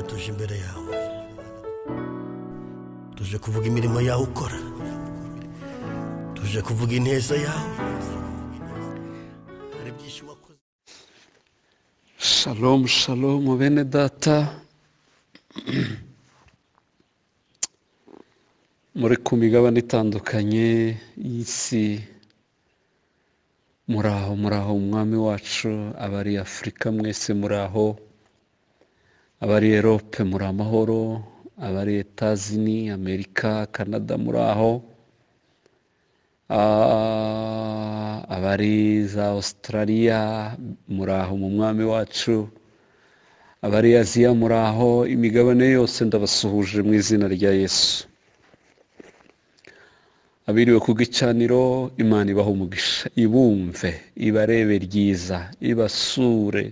tuje imbere yawe, tuje kuvuga imirimo yawe ukora, tuje kuvuga ineza yawe. Hari byinshi wakoze. Shalom shalom bene data, muri ku migabane itandukanye y'isi, muraho umwami wacu, abari Afurika mwese muraho, abari Europe muri amahoro, abari Etazini, Amerika, Canada muraho, abari za Australia muraho mu mwami wacu, abari Aziya muraho, imigabane yose ndabasuhuje mu izina rya Yesu. Abiriwe ku gicaniro, Imana ibaha umugisha, ibumve, ibarebe ryiza, ibasure,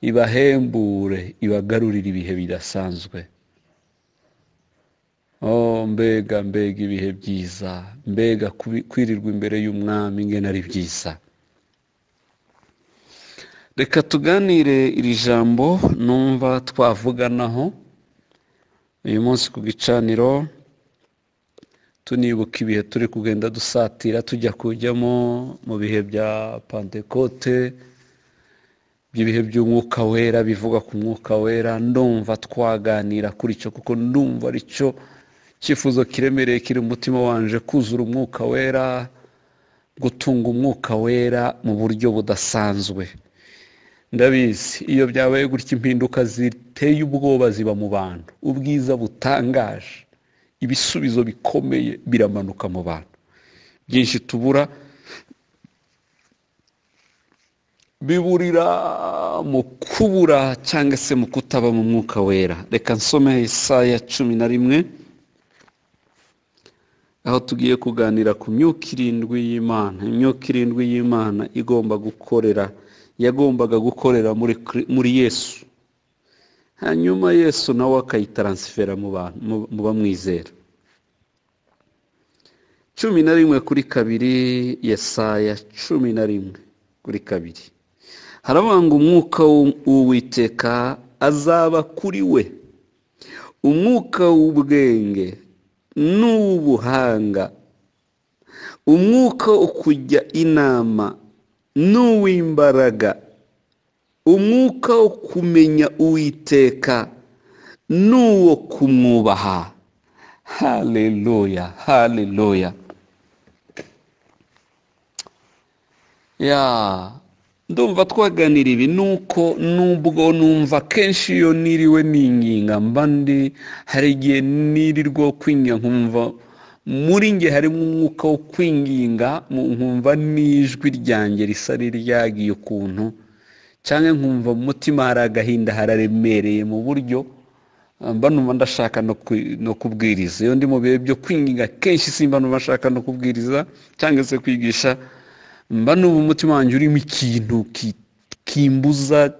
ibahembure, ibagarurire ibihe bidasanzwe. Mbega ibihe byiza, mbega kwirirwa imbere y'umwami ingene ari byiza. Reka tuganire iri jambo numva twavuganaho uyu munsi ku gicaniro, tunibuka ibihe turi kugenda dusatira tujya kujyamo mu bihe bya Pentekote, by'ibihe by'umwuka wera, bivuga ku mwuka wera. Ndumva twaganira kuri cyo kuko ndumva ari cyo cyifuzo kiremereye kiri umutima wanje, kuzura umwuka wera, gutunga umwuka wera mu buryo budasanzwe. Ndabizi iyo byabaye gutya impinduka ziteye ubwoba ziba mu bantu, ubwiza butangaje, ibisubizo bikomeye biramanuka mu bantu. Byinshi tubura biburira mu kubura cyangwa se mu kutaba mu mwuka wera. Reka nsome Yesaya 11, aho tugiye kuganira ku myuka irindwi y'Imana. Imyuka irindwi y'Imana yagombaga gukorera muri Yesu, hanyuma Yesu nawe akayitaransifera mu bantu, mu bamwizera. 11:2, Yesaya 11:2 haravuga ngo umwuka w'Uwiteka azaba kuri we, umwuka w'ubwenge n'uw'ubuhanga, umwuka wo kujya inama n'uw'imbaraga, umwuka wo kumenya Uwiteka n'uwo kumwubaha. Haleluya, haleluya. Ndumva twaganira ibi nuko nubwo numva kenshi iyo niriwe ninginga mbandi, hari igihe nirirwa kwinginga nkumva muri nge harimo umwuka wo kwinginga, nkumva n'ijwi ryanjye risa ryagiye ukuntu, cyangwa nkumva mu mutima hari agahinda, hararemereye mu buryo mba numva ndashaka no kubwiriza. Iyo ndi mu bihe byo kwinginga kenshi simba numva ndashaka no kubwiriza cyangwa se kwigisha, mba numva umutima wanjye urimo ikintu kimbuza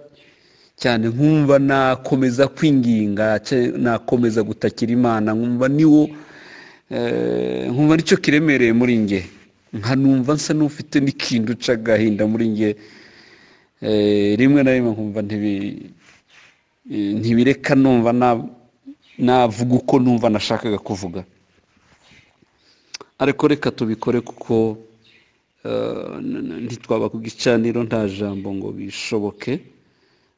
cyane, nkumva nakomeza kwinginga, nakomeza gutakira Imana, nkumva nicyo kiremereye muri nge, nkanumva nsa n'ufite n'ikintu c'agahinda muri nge. Rimwe na rimwe nkumva ntibireka numva navuga uko numva nashakaga kuvuga. Ariko reka tubikore kuko ntitwaba ku gicaniro nta jambo ngo bishoboke.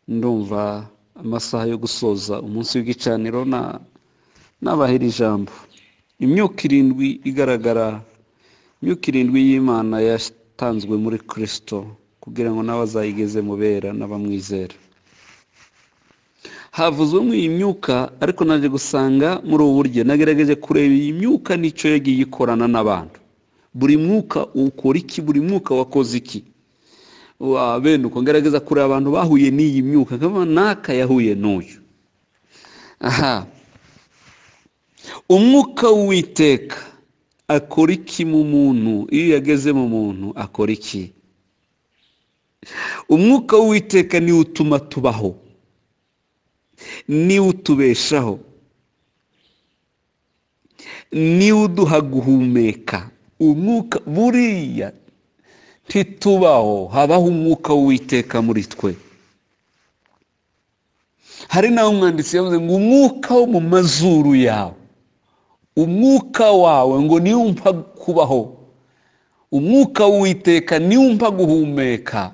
Ndumva amasaha yo gusoza umunsi w'igicaniro nabahera ijambo. Imyuka irindwi igaragara, imyuka irindwi y'Imana yatanzwe muri Kristo kugira ngo nawe azayigeze mu bera n'abamwizera. Havuzwe mu iyi myuka, ariko naje gusanga muri ubu buryo nagerageje kureba iyi myuka n'icyo yagiye ikorana n'abantu. Buri mwuka ukora iki, buri mwuka wakoze iki. Bene uko ngerageza kureba abantu bahuye n'iyi myuka, nkaba naka yahuye n'uyu. Umwuka w'Uwiteka akora iki mu muntu? Iyo yageze mu muntu akora iki? Umwuka w'Uwiteka niwe utuma tubaho, niwe utubeshaho, niwe uduha guhumeka. Umwuka buriya ntitubaho, habaho umwuka w'Uwiteka muri twe. hari naho umwanditsi yavuze ngo umwuka wo mu mazuru yawe, umwuka wawe ngo niwo umpa kubaho, umwuka w'Uwiteka niwo umpa guhumeka,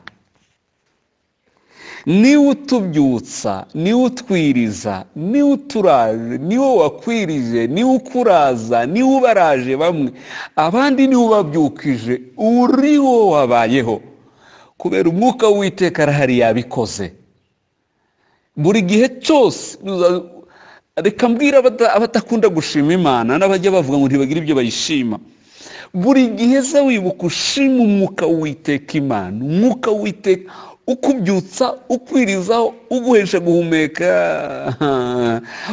niwo utubyutsa, niwo utwiriza, niwo uturaje, niwo wakwirije, niwo ukuraza, niwo ubaraje bamwe, abandi niwo ubabyukije, uriwo wabayeho. Kubera umwuka w'Uwiteka arahari yabikoze. Buri gihe cyose reka mbwira abadakunda gushima Imana n'abajya bavuga ngo ntibagira ibyo bayishima, buri gihe se wibuka ushima umwuka w'Uwiteka Imana, umwuka w'Uwiteka ukubyutsa, ukwirizaho, uguhesha guhumeka.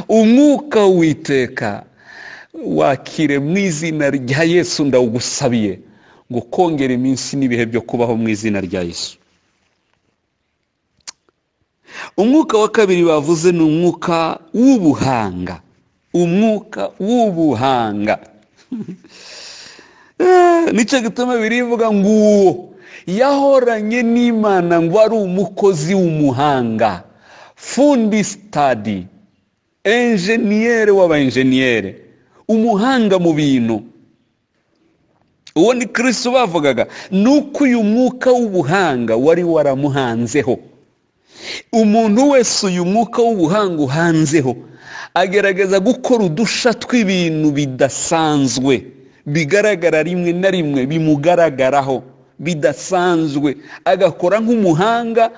Umwuka w'Uwiteka wakire mu izina rya Yesu, ndawugusabiye ngo kongera iminsi n'ibihe byo kubaho mu izina rya Yesu. Umwuka wa kabiri bavuze ni umwuka w'ubuhanga, umwuka w'ubuhanga. Nicyo gituma birivuga ngo uwo yahoranye n'Imana ngo ari umukozi w'umuhanga, fundi stadi, enjeniyere w'abaenjeniyere, umuhanga mu bintu. Uwo ni Kristo bavugaga. Nuko uyu mwuka w'ubuhanga wari waramuhanzeho. Umuntu wese uyu mwuka w'ubuhanga uhanzeho agerageza gukora udusha tw'ibintu bidasanzwe, bigaragara rimwe na rimwe, bimugaragaraho bidasanzwe, agakora nk'umuhanga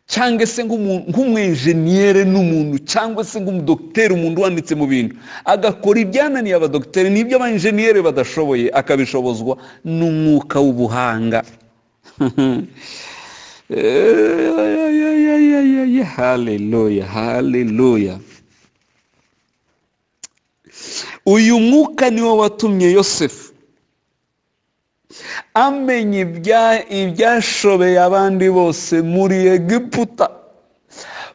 cyangwa se nk'umwenjeniyere n'umuntu, cyangwa se nk'umudokiteri, umuntu wanditse mu bintu, agakora ibyananiye abadokiteri n'ibyo abaenjeniyere badashoboye, akabishobozwa n'umwuka w'ubuhanga. Haleluya, haleluya. Uyu mwuka niwo watumye Yosefu amenya ibyashobeye abandi bose muri Egiputa.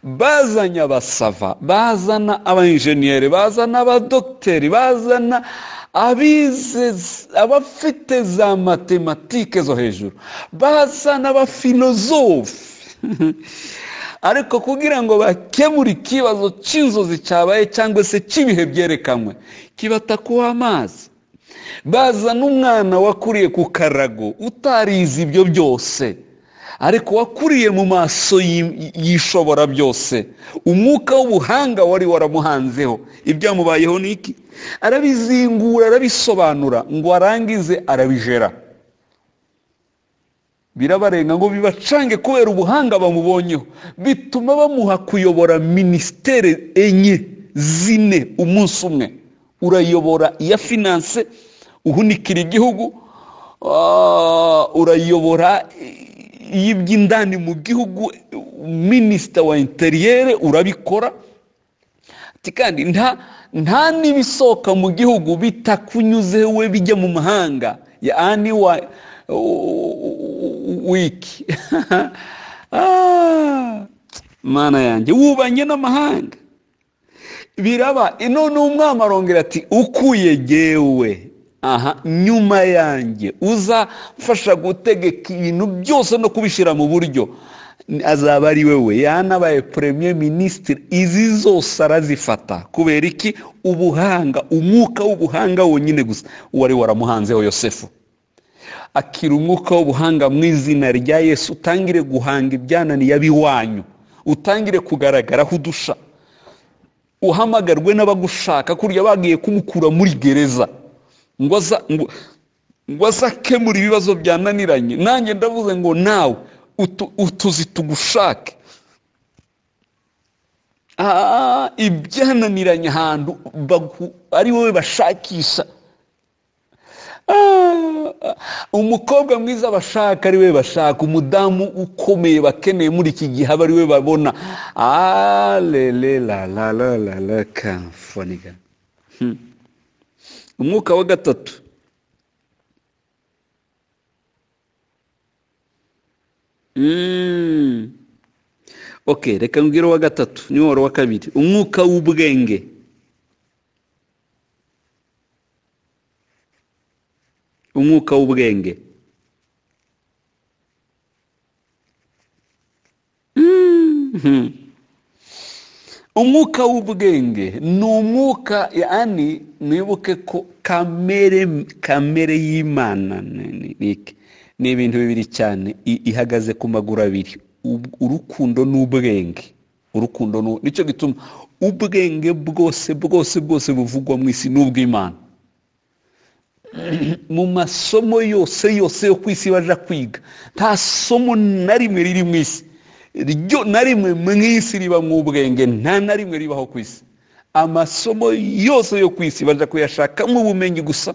Bazanye abasava, bazana abaenjeniyeri, bazana abadokiteri, bazana abize, abafite za matematike zo hejuru, bazana abafilozofi. Ariko kugira ngo bakemure ikibazo cy'inzozi cyabaye cyangwa se cy'ibihe byerekanwe, kibatakuha amazi. Bazana umwana wakuriye ku karago, utarize ibyo byose, ariko wakuriye mu maso yishobora byose. Umwuka w'ubuhanga wari waramuhanzeho. Ibyamubayeho ni iki? Arabizingura, arabisobanura, ngo arangize arabijera. Birabarenga ngo bibacange kubera ubuhanga bamubonyeho, bituma bamuha kuyobora ministere enye zine umunsi umwe. Urayobora iya finance, uhunikira igihugu, urayobora y'iby'indani mu gihugu, minisita wa interiere, urabikora. Kandi nta n'ibisohoka mu gihugu bitakunyuze we bijya mu mahanga, yaani wa wiki. Mana yanjye, wubanye n'amahanga. Biraba none umwami arongera ati, ukuye jyewe nyuma yanjye uzafasha gutegeka ibintu byose no kubishyira mu buryo, azaba ari wewe. Yanabaye premier ministre, izi zose arazifata. Kubera iki? Ubuhanga, umwuka w'ubuhanga wonyine gusa wari waramuhanzeho Yosefu. Akira umwuka w'ubuhanga mu izina rya Yesu, utangire guhanga ibyananiye abiwanyu, utangire kugaragaraho udusha, uhamagarwe n'abagushaka. Kurya bagiye kumukura muri gereza ngo azakemura ibibazo byananiranye, nanjye ndavuze ngo nawe utuzi tugushake. Ibyananiranye ahantu ari wowe bashakisha. Umukobwa mwiza bashaka ari we bashaka, umudamu ukomeye bakeneye muri iki gihe aba ari we babona. Kamfoniga. Umwuka wa gatatu, okay, reka mbwira wa gatatu, ni wa kabiri. Umwuka w'ubwenge. Umwuka w'ubwenge. umwuka w'ubwenge ni umwuka, yani mwibuke ko kamere y'Imana ni ibintu bibiri cyane, ihagaze ku maguru abiri, urukundo n'ubwenge. Urukundo nicyo gituma ubwenge bwose buvugwa mu isi n'ubw'Imana. Mu masomo yose yo ku isi baja kwiga, nta somo na rimwe riri mu isi ryo na rimwe mu isi riba mu ubwenge, nta na rimwe ribaho ku isi. Amasomo yose yo ku isi baja kuyashaka mu bumenyi gusa,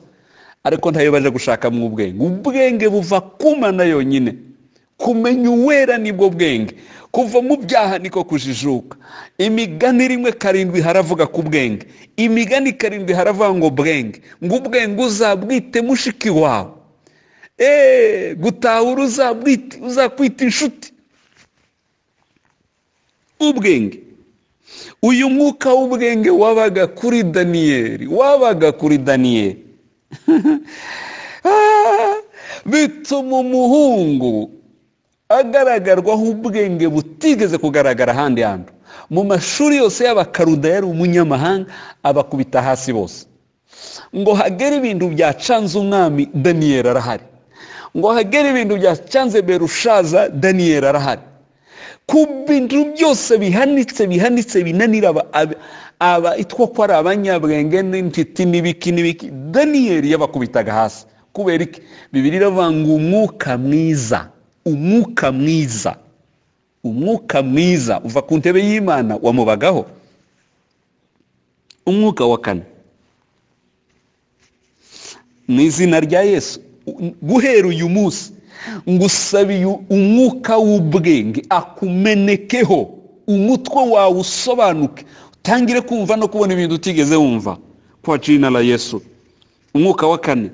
ariko ntayo baja gushaka mu ubwenge. Ubwenge buva ku Mana yonyine. Kumenya uwera nibwo bwenge. Kuva mu byaha niko kujijuka. Imigani 1:7 haravuga ku bwenge. Imigani 7 haravuga ngo bwenge, ngo ubwenge uzabwite mushiki wawe. Gutahura uzakwita inshuti. Ubwenge, uyu mwuka w'ubwenge wabaga kuri Daniyeli, bituma umuhungu agaragarwaho ubwenge butigeze kugaragara ahandi hantu. Mu mashuri yose y'Abakaruda yari umunyamahanga, abakubita hasi bose. Ngo hagere ibintu byacanze umwami, Daniyeli arahari. Ngo hagere ibintu byacanze Berushaza, Daniyeli arahari. Ku bintu byose bihanitse binanira aba itwa ko ari abanyabwenge n'intiti n'ibiki, Daniyeli yabakubitaga hasi. Kubera iki? Bibiliya iravuga ngo umwuka mwiza uva ku ntebe y'Imana wamubagaho. Umwuka wa kane, mu izina rya Yesu, guhera uyu munsi ngusabiye umwuka w'ubwenge akumenekeho, umutwe wawe usobanuke, utangire kumva no kubona ibintu utigeze wumva, kwa jina la Yesu. Umwuka wa kane,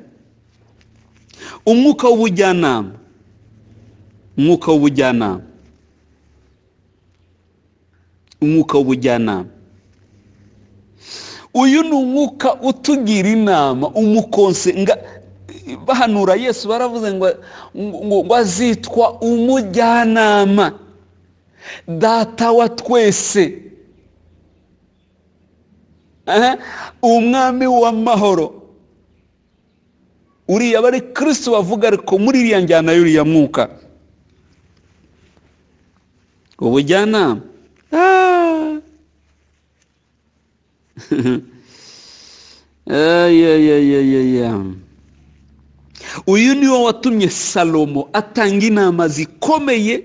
umwuka w'ubujyanama. Uyu ni umwuka utugira inama, bahanura Yesu baravuze ngo azitwa umujyanama, data wa twese, umwami w'amahoro. Uriya bari Kristo bavuga, ariko muri iriya njyana y'uriya mwuka. Ubujyanama, uyu niwo watumye Salomo atanga inama zikomeye,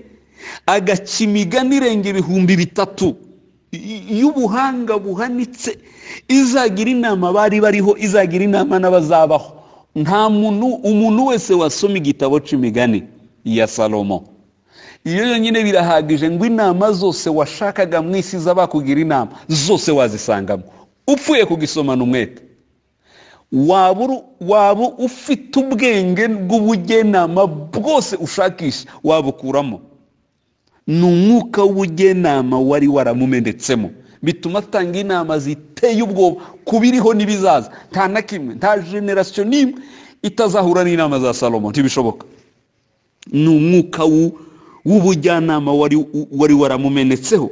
agaca imigani irenga 3,000 y'ubuhanga buhanitse, izagira inama bari bariho, izagira inama n'abazabaho. Nta umuntu wese wasoma igitabo c'imigani ya Salomo, iyo yonyine birahagije ngo inama zose washakaga mu isi z'abakugira inama zose wazisangamo. Upfuye kugisomana umwete, waba ufite ubwenge bw'ubujyanama bwose ushakisha wabukuramo. Ni umwuka w'ubujyanama wari waramumenetsemo, bituma atanga inama ziteye ubwoba kubiriho n'ibizaza. Nta na kimwe, nta generation n'imwe itazahura n'inama za Salomo, ntibishoboka. Ni umwuka w'ubujyanama wari waramumenetseho,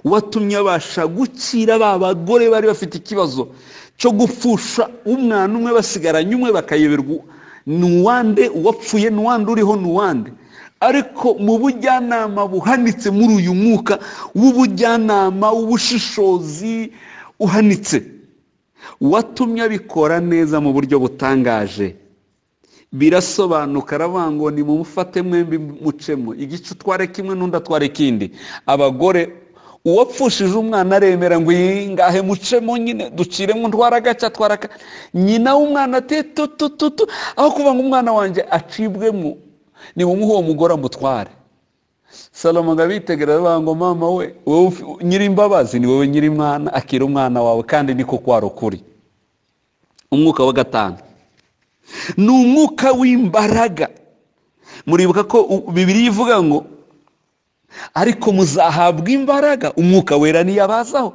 watumye abasha gukira ba bagore bari bafite ikibazo cyo gupfusha umwana umwe, basigaranye umwe bakayoberwa nuwande uwapfuye, nuwande uriho nuwande. Ariko mu bujyanama buhanitse, muri uyu mwuka w'ubujyanama w'ubushishozi uhanitse, watumye abikora neza mu buryo butangaje. Birasobanuka, aravuga ngo ni mumufate mwembi mucemo, igice utware kimwe n'undi atware ikindi. Abagore, uwapfushije umwana aremera ngo ngahe mucemo nyine, duciremo ntwara agace atwara nyina w'umwana tutu, aho kuvuga ngo umwana wanjye acibwemo, ni mumuhe uwo mugore amutware. Salomo ngabitegera aravuga ngo mama we, wowe nyiri imbabazi, ni wowe nyiri mwana, akira umwana wawe, kandi niko kwaro kuri. Umwuka wa gatanu ni umwuka w'imbaraga. Muribuka ko Bibiliya ivuga ngo ariko muzahabwa imbaraga umwuka wera niyabazaho.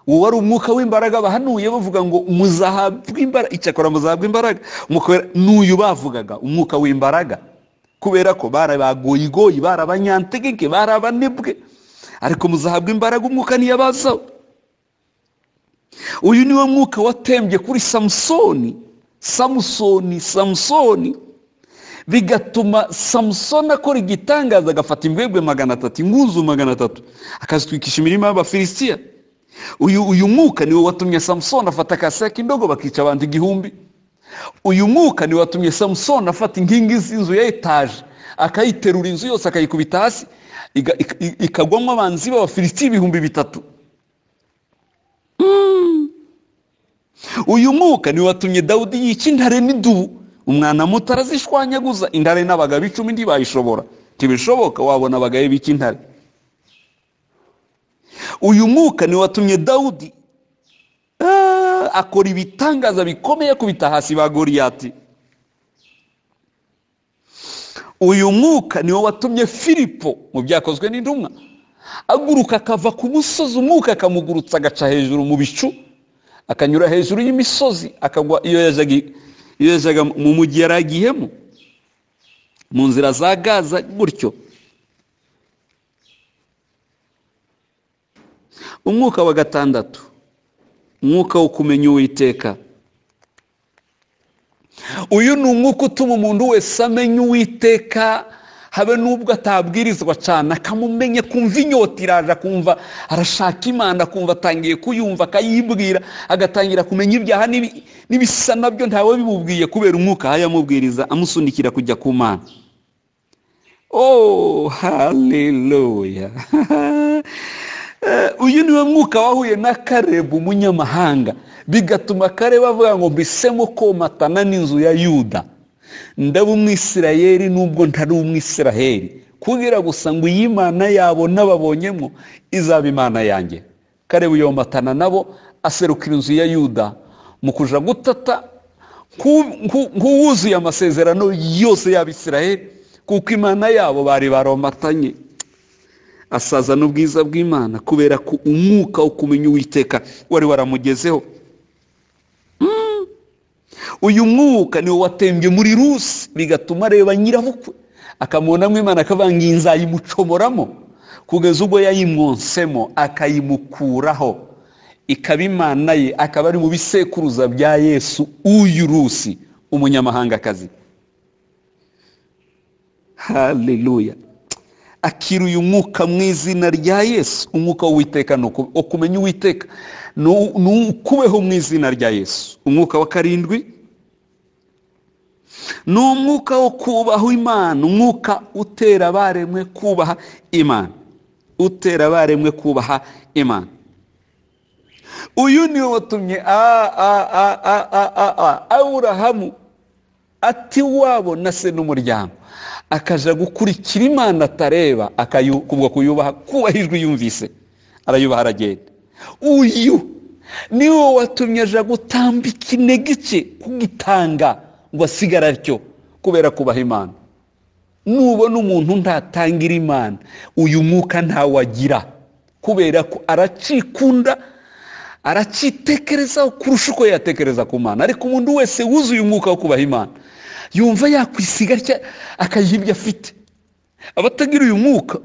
Uwo wari umwuka w'imbaraga bahanuye bavuga ngo muzahabwa imbaraga, icyakora muzahabwa imbaraga. Umwuka wera n'uyu bavugaga umwuka w'imbaraga, kubera ko barabagoyigoyi, barabanyantegeke, barabanebwe. ariko muzahabwa imbaraga umwuka niyabazaho. Uyu niwo mwuka watembye kuri Samusoni bigatuma Samusoni akora igitangaza, agafata imbwebwe 300, ingunzu 300, akazitwikisha imirima y'Abafilisitiya. Uyu mwuka niwo watumye Samusoni afata akasaya k'indogo bakica abantu 1000. Uyu mwuka niwo watumye Samusoni afata inkingi z'inzu ya etaje akayiterura inzu yose akayikubita hasi ikagwamo abanzi b'Abafilisitiya 3000. Uyu mwuka niwo watumye Dawudi yica intare n'idubu, umwana muto arazishwanyaguza. Intare n'abagabo 10 ntibayishobora, ntibishoboka wabona abagabo b'iki intare. Uyu mwuka niwo watumye Dawudi akora ibitangaza bikomeye kubita hasi ba Goliyati. Uyu mwuka niwo watumye Filipo mu Byakozwe n'Intumwa aguruka akava ku musozi, umwuka akamugurutsa agaca hejuru mu bicu, akanyura hejuru y'imisozi, akagwa iyo yajaga mu mujyi yaragiyemo, mu nzira za Gaza gutyo. Umwuka wa 6, umwuka wo kumenya Uwiteka. Uyu ni umwuka utuma umuntu wese amenya Uwiteka, habe nubwo atabwirizwa cyane, akamumenya, kumva inyota iraje, kumva arashaka Imana, kumva atangiye kuyumva, akayibwira, agatangira kumenya ibyaha n'ibisa nabyo ntawe bimubwiye, kubera umwuka yamubwiriza amusunikira kujya ku Mana. Oh, haleluya. Uyu niwe mwuka wahuye na Kalebu umunyamahanga, bigatuma Kalebu avuga ngo mbisemo komatana n'inzu ya Yuda, ndaba umwisirayeli nubwo ntari umwisirayeli, kugira gusa ngo iyi Mana yabo nababonyemo izaba Imana yanjye. Kalebu yomatana nabo, aserukira inzu ya Yuda mu kuja gutata nk'uwuzuye amasezerano yose y'Abisirayeli, kuko Imana yabo bari baromatanye. Asaza n'ubwiza bw'Imana kubera ko umwuka wo kumenya Uwiteka wari waramugezeho. Uyu mwuka niwo watembye muri Rusi, bigatuma areba nyirabukwe akamubonamo Imana, akavanga inzayimucomoramo kugeza ubwo yayimwonsemo akayimukuraho, ikaba Imana ye, akaba ari mu bisekuruza bya Yesu. Uyu Rusi umunyamahangakazi, haleluya, akira uyu mwuka mu izina rya Yesu. Umwuka w'Uwiteka no kumenya Uwiteka nukubeho mu izina rya Yesu. Umwuka wa 7 ni umwuka wo kubaha Imana, umwuka utera abaremwe kubaha Imana, utera abaremwe kubaha Imana. Uyu niwe watumye Aburahamu ati wabo na se n'umuryango akaja gukurikira Imana atareba, kubwo kuyubaha, kubahijwe yumvise, arayubaha aragenda. Uyu niwe watumye aja gutambika intege cye kugitanga ngo asigara atyo, kubera kubaha Imana. Nubona umuntu ntatangira Imana, uyu mwuka ntawagira, kubera ko aracikunda, aracitekerezaho kurusha uko yatekereza ku Mana. Ariko umuntu wese wuzuye umwuka wo kubaha Imana yumva yakwisiga akayiha ibyo afite. Abatagira uyu mwuka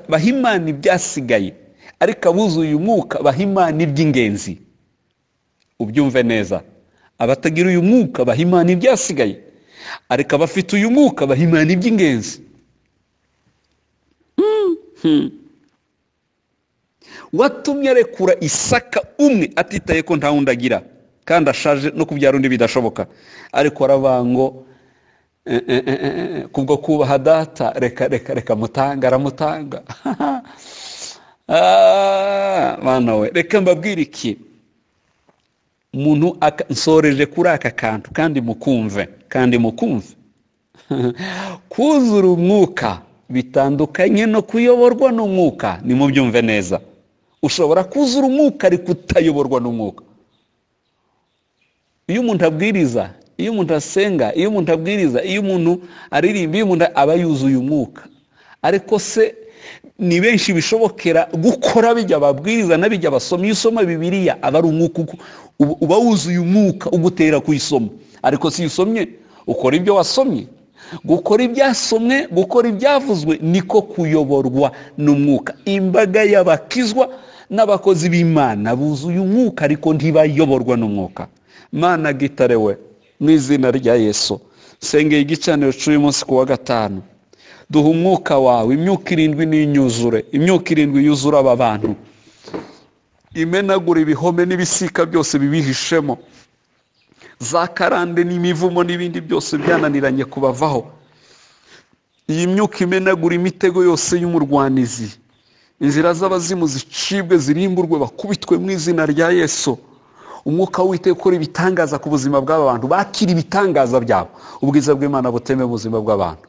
baha Imana ibyasigaye, ariko abuzuye uyu mwuka baha Imana iby'ingenzi. Ubyumve neza, abatagira uyu mwuka baha Imana ibyasigaye, ariko abafite uyu mwuka baha Imana iby'ingenzi. Watumye arekura Isaka umwe atitaye ko nta wundi agira, kandi ashaje no kubyara undi bidashoboka, ariko aravango kubwo kubaha data reka mutanga, aramutanga. Mana we, reka mbabwire iki, umuntu nsoreje kuri aka kantu kandi mukumve kuzura umwuka bitandukanye no kuyoborwa n'umwuka. Ni mu byumve neza, ushobora kuzura umwuka ariko utayoborwa n'umwuka. Iyo umuntu abwiriza, iyo umuntu asenga, iyo umuntu abwiriza, iyo umuntu aririmba, iyo umuntu aba yuzuye umwuka, ariko se ni benshi bishobokera gukora bijya babwiriza n'abijya basoma. Iyo usoma Bibiliya aba ari umwuka, uba wuzuye umwuka ugutera kuyisoma. Ariko si usomye ukora ibyo wasomye, gukora ibyasomwe, gukora ibyavuzwe niko kuyoborwa n'umwuka. Imbaga y'abakizwa n'abakozi b'Imana buzuye umwuka ariko ntibayoborwa n'umwuka. Mana gitare we, mu izina rya Yesu sengeye igicaniro cy'uyu munsi ku wa gatanu, duha umwuka wawe, imyuka 7 n'inyuzure, imyuka 7 yuzura aba bantu, imenagura ibihome n'ibisika byose bibihishemo, za karande n'imivumo n'ibindi byose byananiranye kubavaho. Iyi myuka imenagura imitego yose y'umurwanizi, inzira z'abazimu zicibwe, zirimburwe, bakubitwe mu izina rya Yesu. Umwuka w'Uwiteka ukora ibitangaza ku buzima bw'aba bantu, bakira ibitangaza byabo, ubwiza bw'Imana buteme mu buzima bw'abantu.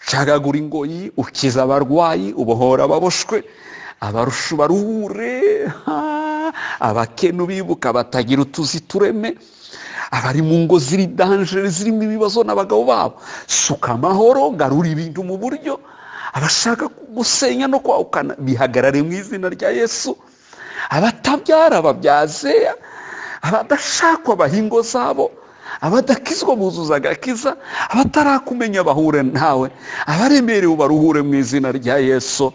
Ucagagura ingoyi, ukiza abarwayi, ubohora ababoshwe, abarushu baruhure, abakene bibuka batagira utuzi tureme, abari mu ngo ziri danger, zirimo ibibazo n'abagabo babo, suka amahoro, garura ibintu mu buryo, abashaka gusenya no kwahukana bihagarare mu izina rya Yesu. Abatabyara babyaze, abadashakwa bahingo zabo, abadakizwa buzuza agakiza, abatarakumenya bahure nawe, abaremerewe baruhure mu izina rya Yesu.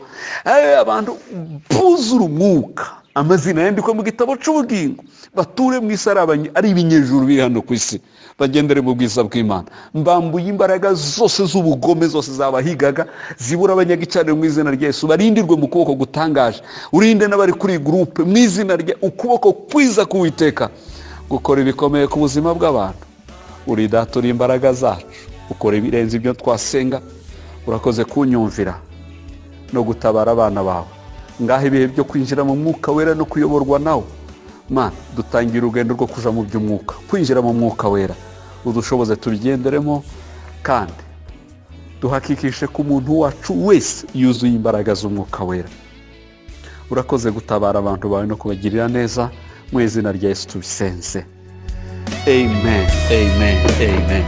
Abantu buzura umwuka, amazina yandikwa mu gitabo cy'ubugingo, bature mu isi ari ibinyejuru biri hano ku isi, bagendere mu bwiza bw'Imana. Mbambuye imbaraga zose z'ubugome zose zabahigaga, zibura abanyagicaniro mu izina rya Yesu, barindirwe mu kuboko gutangaje. Urinde n'abari kuri groupe mu izina rya, ukuboko kwiza k'Uwiteka gukora ibikomeye ku buzima bw'abantu. Uri data, uri imbaraga zacu, ukora ibirenze ibyo twasenga. Urakoze kunyumvira no gutabara abana bawe. Ngaho ibihe byo kwinjira mu mwuka wera no kuyoborwa nawe, Mana, dutangira urugendo rwo kuja mu by'umwuka, kwinjira mu mwuka wera. Udushoboze tubigenderemo kandi duhakikishe ko umuntu wacu wese yuzuye imbaraga z'umwuka wera. Urakoze gutabara abantu bawe no kubagirira neza, mu izina rya Yesu tubisenze. Amen, amen, amen.